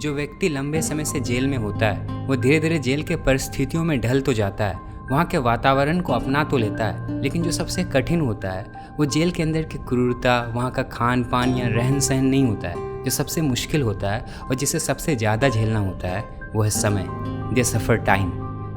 जो व्यक्ति लंबे समय से जेल में होता है वो धीरे धीरे जेल के परिस्थितियों में ढल तो जाता है, वहाँ के वातावरण को अपना तो लेता है, लेकिन जो सबसे कठिन होता है वो जेल के अंदर की क्रूरता, वहाँ का खान पान या रहन सहन नहीं होता है। जो सबसे मुश्किल होता है और जिसे सबसे ज़्यादा झेलना होता है वो है समय। They suffer time,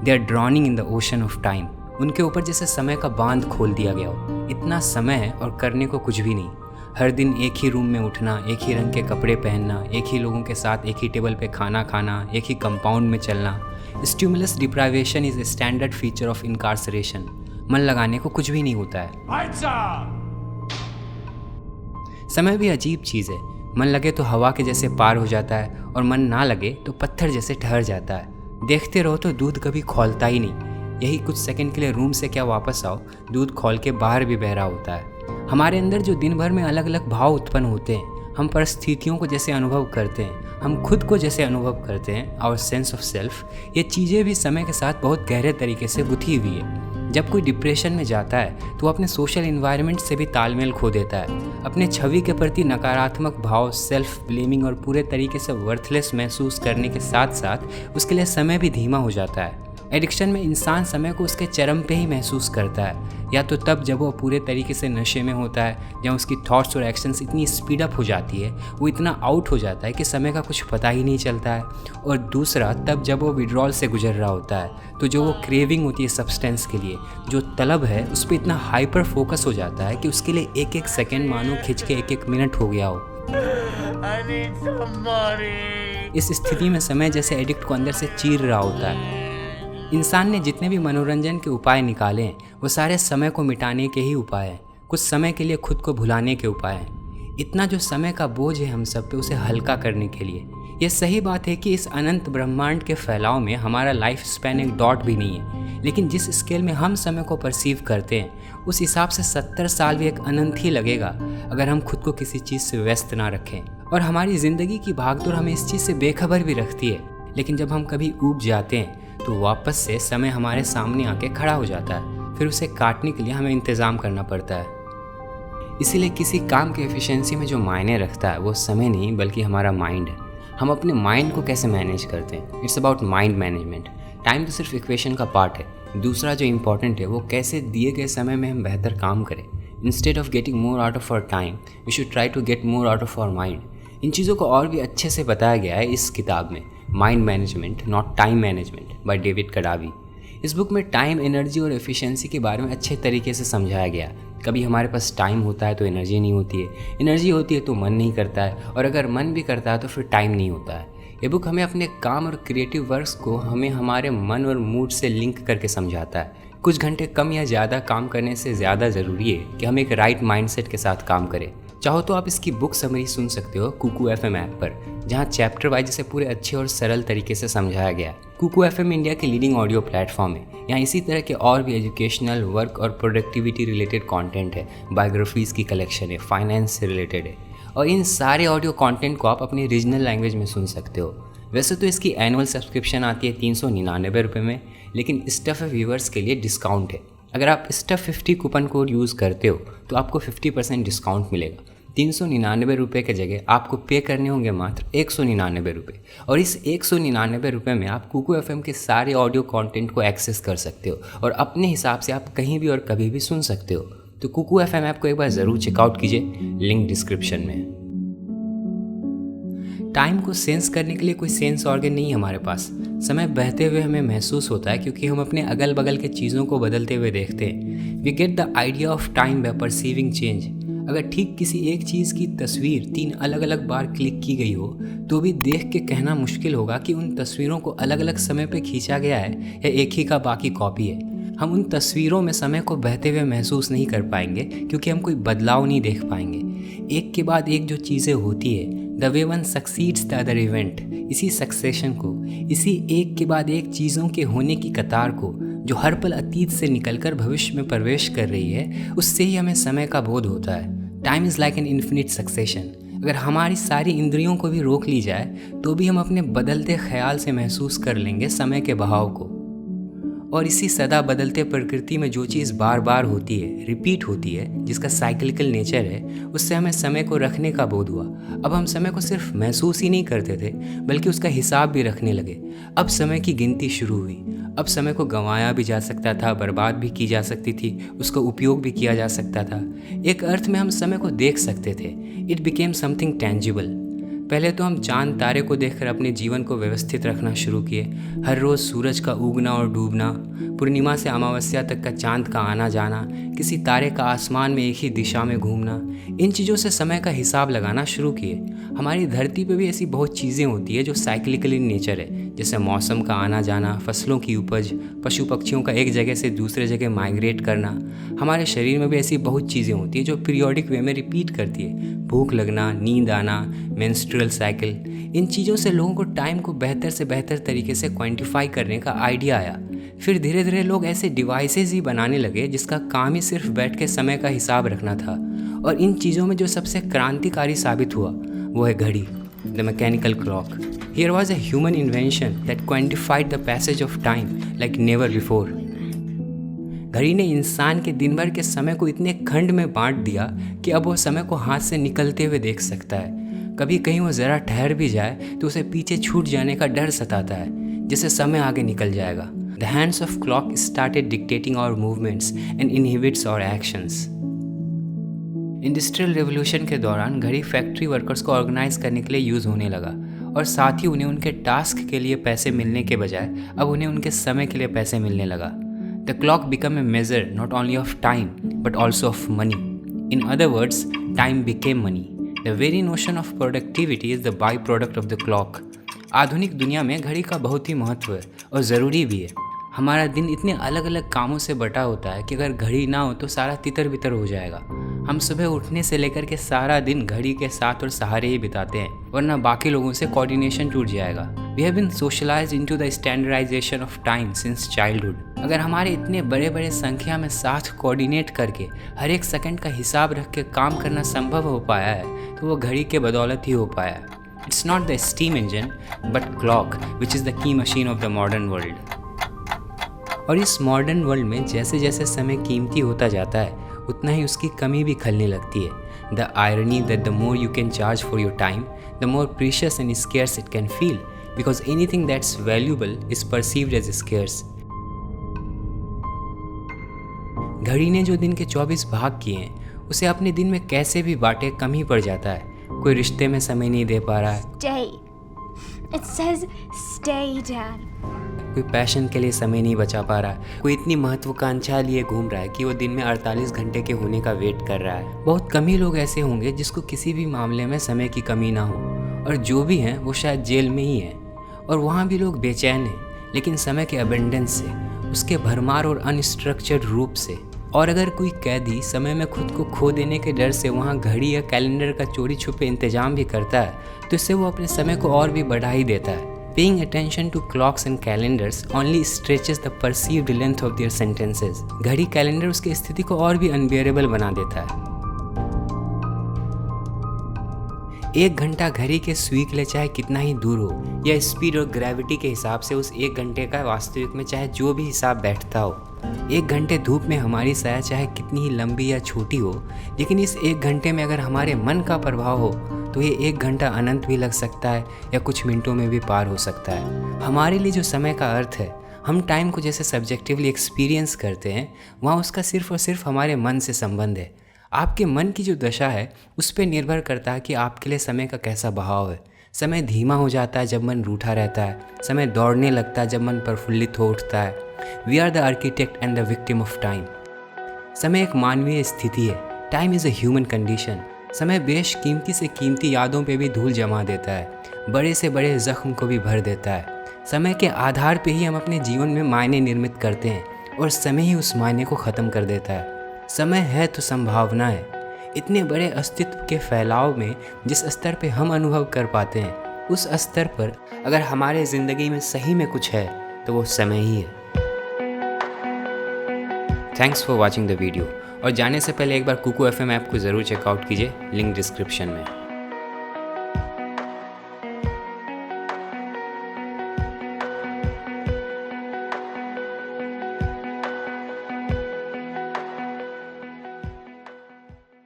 they are drowning in the ocean of time. उनके ऊपर जैसे समय का बांध खोल दिया गया हो। इतना समय है और करने को कुछ भी नहीं। हर दिन एक ही रूम में उठना, एक ही रंग के कपड़े पहनना, एक ही लोगों के साथ एक ही टेबल पे खाना खाना, एक ही कंपाउंड में चलना। Stimulus deprivation is a standard feature of इनकार्सरेशन। मन लगाने को कुछ भी नहीं होता है। समय भी अजीब चीज़ है। मन लगे तो हवा के जैसे पार हो जाता है और मन ना लगे तो पत्थर जैसे ठहर जाता है। देखते रहो तो दूध कभी खौलता ही नहीं। यही कुछ सेकंड के लिए रूम से क्या वापस आओ, दूध खौल के बाहर भी बह रहा होता है। हमारे अंदर जो दिन भर में अलग अलग भाव उत्पन्न होते हैं, हम परिस्थितियों को जैसे अनुभव करते हैं, हम खुद को जैसे अनुभव करते हैं, आवर सेंस ऑफ सेल्फ, ये चीज़ें भी समय के साथ बहुत गहरे तरीके से गुथी हुई है। जब कोई डिप्रेशन में जाता है तो वो अपने सोशल इन्वायरमेंट से भी तालमेल खो देता है। अपने छवि के प्रति नकारात्मक भाव, सेल्फ ब्लेमिंग और पूरे तरीके से वर्थलेस महसूस करने के साथ साथ उसके लिए समय भी धीमा हो जाता है। एडिक्शन में इंसान समय को उसके चरम पे ही महसूस करता है, या तो तब जब वो पूरे तरीके से नशे में होता है, जहाँ उसकी थॉट्स और एक्शंस इतनी स्पीड अप हो जाती है, वो इतना आउट हो जाता है कि समय का कुछ पता ही नहीं चलता है। और दूसरा तब जब वो विड्रॉल से गुजर रहा होता है, तो जो वो क्रेविंग होती है सब्सटेंस के लिए, जो तलब है, उस पर इतना हाइपर फोकस हो जाता है कि उसके लिए एक एक सेकेंड मानो खिंच के एक एक मिनट हो गया हो। इस स्थिति में समय जैसे एडिक्ट को अंदर से चीर रहा होता है। इंसान ने जितने भी मनोरंजन के उपाय निकाले हैं वो सारे समय को मिटाने के ही उपाय हैं, कुछ समय के लिए खुद को भुलाने के उपाय हैं। इतना जो समय का बोझ है हम सब पे, उसे हल्का करने के लिए। यह सही बात है कि इस अनंत ब्रह्मांड के फैलाव में हमारा लाइफ स्पैन एक डॉट भी नहीं है, लेकिन जिस स्केल में हम समय को परसीव करते हैं उस हिसाब से 70 साल भी एक अनंत ही लगेगा अगर हम खुद को किसी चीज़ से व्यस्त ना रखें। और हमारी ज़िंदगी की भागदौड़ हमें इस चीज़ से बेखबर भी रखती है, लेकिन जब हम कभी ऊब जाते हैं तो वापस से समय हमारे सामने आके खड़ा हो जाता है। फिर उसे काटने के लिए हमें इंतज़ाम करना पड़ता है। इसीलिए किसी काम की एफिशिएंसी में जो मायने रखता है वो समय नहीं बल्कि हमारा माइंड है। हम अपने माइंड को कैसे मैनेज करते हैं, it's about mind management. Time तो सिर्फ इक्वेशन का पार्ट है। दूसरा जो इम्पॉर्टेंट है वो कैसे दिए गए समय में हम बेहतर काम करें। Instead of getting more out of our time we should try to get more out of our mind. इन चीज़ों को और भी अच्छे से बताया गया है इस किताब में, mind management not time management by David Kadavy. इस बुक में टाइम, एनर्जी और एफिशिएंसी के बारे में अच्छे तरीके से समझाया गया। कभी हमारे पास टाइम होता है तो एनर्जी नहीं होती है, एनर्जी होती है तो मन नहीं करता है, और अगर मन भी करता है तो फिर टाइम नहीं होता है। ये बुक हमें अपने काम और क्रिएटिव वर्क्स को हमें हमारे मन और मूड से लिंक करके समझाता है। कुछ घंटे कम या ज़्यादा काम करने से ज़्यादा ज़रूरी है कि हम एक राइट माइंडसेट के साथ काम करें। चाहो तो आप इसकी बुक समरी सुन सकते हो कुकू FM ऐप पर, जहाँ चैप्टर वाइज इसे पूरे अच्छे और सरल तरीके से समझाया गया। कुकू FM इंडिया के लीडिंग ऑडियो प्लेटफॉर्म है। यहाँ इसी तरह के और भी एजुकेशनल, वर्क और प्रोडक्टिविटी रिलेटेड कंटेंट है, बायोग्राफीज़ की कलेक्शन है, फाइनेंस से रिलेटेड है, और इन सारे ऑडियो कंटेंट को आप अपनी रीजनल लैंग्वेज में सुन सकते हो। वैसे तो इसकी एनुअल सब्सक्रिप्शन आती है 399 रुपये में, लेकिन स्टफ व्यूवर्स के लिए डिस्काउंट है। अगर आप स्टफ 50 कूपन कोड यूज़ करते हो तो आपको 50% डिस्काउंट मिलेगा। 399 रुपये के जगह आपको पे करने होंगे मात्र 199 रुपये, और इस 199 रुपये में आप कुकू FM के सारे ऑडियो कंटेंट को एक्सेस कर सकते हो और अपने हिसाब से आप कहीं भी और कभी भी सुन सकते हो। तो कुकू FM ऐप को एक बार ज़रूर चेकआउट कीजिए, लिंक डिस्क्रिप्शन में। टाइम को सेंस करने के लिए कोई सेंस ऑर्गन नहीं है हमारे पास। समय बहते हुए हमें महसूस होता है क्योंकि हम अपने अगल बगल के चीज़ों को बदलते हुए देखते हैं। We get the idea of time by perceiving change. अगर ठीक किसी एक चीज़ की तस्वीर 3 अलग अलग बार क्लिक की गई हो तो भी देख के कहना मुश्किल होगा कि उन तस्वीरों को अलग अलग समय पे खींचा गया है या एक ही का बाकी कॉपी है। हम उन तस्वीरों में समय को बहते हुए महसूस नहीं कर पाएंगे क्योंकि हम कोई बदलाव नहीं देख पाएंगे। एक के बाद एक जो चीज़ें होती है, the way one succeeds the other event, इसी सक्सेशन को, इसी एक के बाद एक चीज़ों के होने की कतार को जो हर पल अतीत से निकलकर भविष्य में प्रवेश कर रही है, उससे ही हमें समय का बोध होता है। Time is like an infinite succession. अगर हमारी सारी इंद्रियों को भी रोक ली जाए तो भी हम अपने बदलते ख्याल से महसूस कर लेंगे समय के बहाव को। और इसी सदा बदलते प्रकृति में जो चीज़ बार बार होती है, रिपीट होती है, जिसका साइक्लिकल नेचर है, उससे हमें समय को रखने का बोध हुआ। अब हम समय को सिर्फ महसूस ही नहीं करते थे, बल्कि उसका हिसाब भी रखने लगे। अब समय की गिनती शुरू हुई। अब समय को गंवाया भी जा सकता था, बर्बाद भी की जा सकती थी, उसका उपयोग भी किया जा सकता था। एक अर्थ में हम समय को देख सकते थे। It became something tangible. पहले तो हम चांद तारे को देखकर अपने जीवन को व्यवस्थित रखना शुरू किए। हर रोज़ सूरज का उगना और डूबना, पूर्णिमा से अमावस्या तक का चांद का आना जाना, किसी तारे का आसमान में एक ही दिशा में घूमना, इन चीज़ों से समय का हिसाब लगाना शुरू किए। हमारी धरती पे भी ऐसी बहुत चीज़ें होती है जो साइक्लिकल इन नेचर है, जैसे मौसम का आना जाना, फसलों की उपज, पशु पक्षियों का एक जगह से दूसरे जगह माइग्रेट करना। हमारे शरीर में भी ऐसी बहुत चीज़ें होती है जो पीरियोडिक वे में रिपीट करती है। भूख लगना, नींद आना, मेंस्ट्रुअल साइकिल, इन चीज़ों से लोगों को टाइम को बेहतर से बेहतर तरीके से क्वांटिफाई करने का आइडिया आया। फिर धीरे धीरे लोग ऐसे डिवाइसेस ही बनाने लगे जिसका काम ही सिर्फ बैठ के समय का हिसाब रखना था। और इन चीज़ों में जो सबसे क्रांतिकारी साबित हुआ वो है घड़ी, the mechanical clock. Here was a human invention that quantified the passage of time like never before. घड़ी ने इंसान के दिन भर के समय को इतने खंड में बांट दिया कि अब वो समय को हाथ से निकलते हुए देख सकता है। कभी कहीं वो ज़रा ठहर भी जाए तो उसे पीछे छूट जाने का डर सताता है, जैसे समय आगे निकल जाएगा। The hands of clock started dictating our movements and inhibits our actions. Industrial revolution के दौरान घड़ी फैक्ट्री वर्कर्स को ऑर्गेनाइज करने के लिए यूज़ होने लगा, और साथ ही उन्हें उनके टास्क के लिए पैसे मिलने के बजाय अब उन्हें उनके समय के लिए पैसे मिलने लगा। The clock became a measure not only of time but also of money. In other words, time became money. The very notion of productivity is the byproduct of the clock. आधुनिक दुनिया में घड़ी का बहुत ही महत्व है और ज़रूरी भी है। हमारा दिन इतने अलग अलग कामों से बटा होता है कि अगर घड़ी ना हो तो सारा तितर बितर हो जाएगा। हम सुबह उठने से लेकर के सारा दिन घड़ी के साथ और सहारे ही बिताते हैं, वरना बाकी लोगों से कोऑर्डिनेशन टूट जाएगा। We have been socialized into the standardization of time since childhood. अगर हमारे इतने बड़े बड़े संख्या में साथ कोऑर्डिनेट करके हर एक सेकंड का हिसाब रख के काम करना संभव हो पाया है तो वो घड़ी के बदौलत ही हो पाया है। It's not the steam engine but clock which is the key machine of the modern world. और इस मॉडर्न वर्ल्ड में जैसे जैसे समय कीमती होता जाता है उतना ही उसकी कमी भी खलने लगती है। The irony that the more you can charge for your time the more precious and scarce it can feel, because anything that's valuable is perceived as scarce. घड़ी ने जो दिन के 24 भाग किए हैं उसे अपने दिन में कैसे भी बांटे कम ही पड़ जाता है। कोई रिश्ते में समय नहीं दे पा रहा है, Stay. It says stay, Dad. कोई पैशन के लिए समय नहीं बचा पा रहा है, कोई इतनी महत्वाकांक्षा लिए घूम रहा है कि वो दिन में 48 घंटे के होने का वेट कर रहा है। बहुत कम ही लोग ऐसे होंगे जिसको किसी भी मामले में समय की कमी ना हो, और जो भी हैं वो शायद जेल में ही हैं, और वहाँ भी लोग बेचैन हैं, लेकिन समय के अबेंडेंस से, उसके भरमार और अनस्ट्रक्चर्ड रूप से। और अगर कोई कैदी समय में खुद को खो देने के डर से वहाँ घड़ी या कैलेंडर का चोरी छुपे इंतजाम भी करता है तो इससे वो अपने समय को और भी बढ़ा ही देता है। Paying attention to clocks and calendars only stretches the perceived length of their sentences. घड़ी कैलेंडर उसकी स्थिति को और भी अनबियरेबल बना देता है। 1 घंटा घड़ी के सुई के लिए चाहे कितना ही दूर हो, या स्पीड और ग्रेविटी के हिसाब से उस 1 घंटे का वास्तविक में चाहे जो भी हिसाब बैठता हो। 1 घंटे धूप में हमारी साया चाहे कितनी ही लंबी या छोटी हो, लेकिन इस 1 घंटे में अगर हमारे मन का प्रभाव हो तो ये 1 घंटा अनंत भी लग सकता है या कुछ मिनटों में भी पार हो सकता है। हमारे लिए जो समय का अर्थ है, हम टाइम को जैसे सब्जेक्टिवली एक्सपीरियंस करते हैं, वहाँ उसका सिर्फ और सिर्फ हमारे मन से संबंध है। आपके मन की जो दशा है उस पर निर्भर करता है कि आपके लिए समय का कैसा बहाव है। समय धीमा हो जाता है जब मन रूठा रहता है, समय दौड़ने लगता है जब मन प्रफुल्लित हो उठता है। We are the architect and the victim of time. समय एक मानवीय स्थिति है। Time is a human condition. समय बेशकीमती से कीमती यादों पे भी धूल जमा देता है, बड़े से बड़े जख्म को भी भर देता है। समय के आधार पे ही हम अपने जीवन में मायने निर्मित करते हैं, और समय ही उस मायने को ख़त्म कर देता है। समय है तो संभावना है। इतने बड़े अस्तित्व के फैलाव में जिस स्तर पे हम अनुभव कर पाते हैं, उस स्तर पर अगर हमारे ज़िंदगी में सही में कुछ है तो वो समय ही है। Thanks for watching the video. और जाने से पहले एक बार कुकू FM ऐप को ज़रूर चेकआउट कीजिए, लिंक डिस्क्रिप्शन में।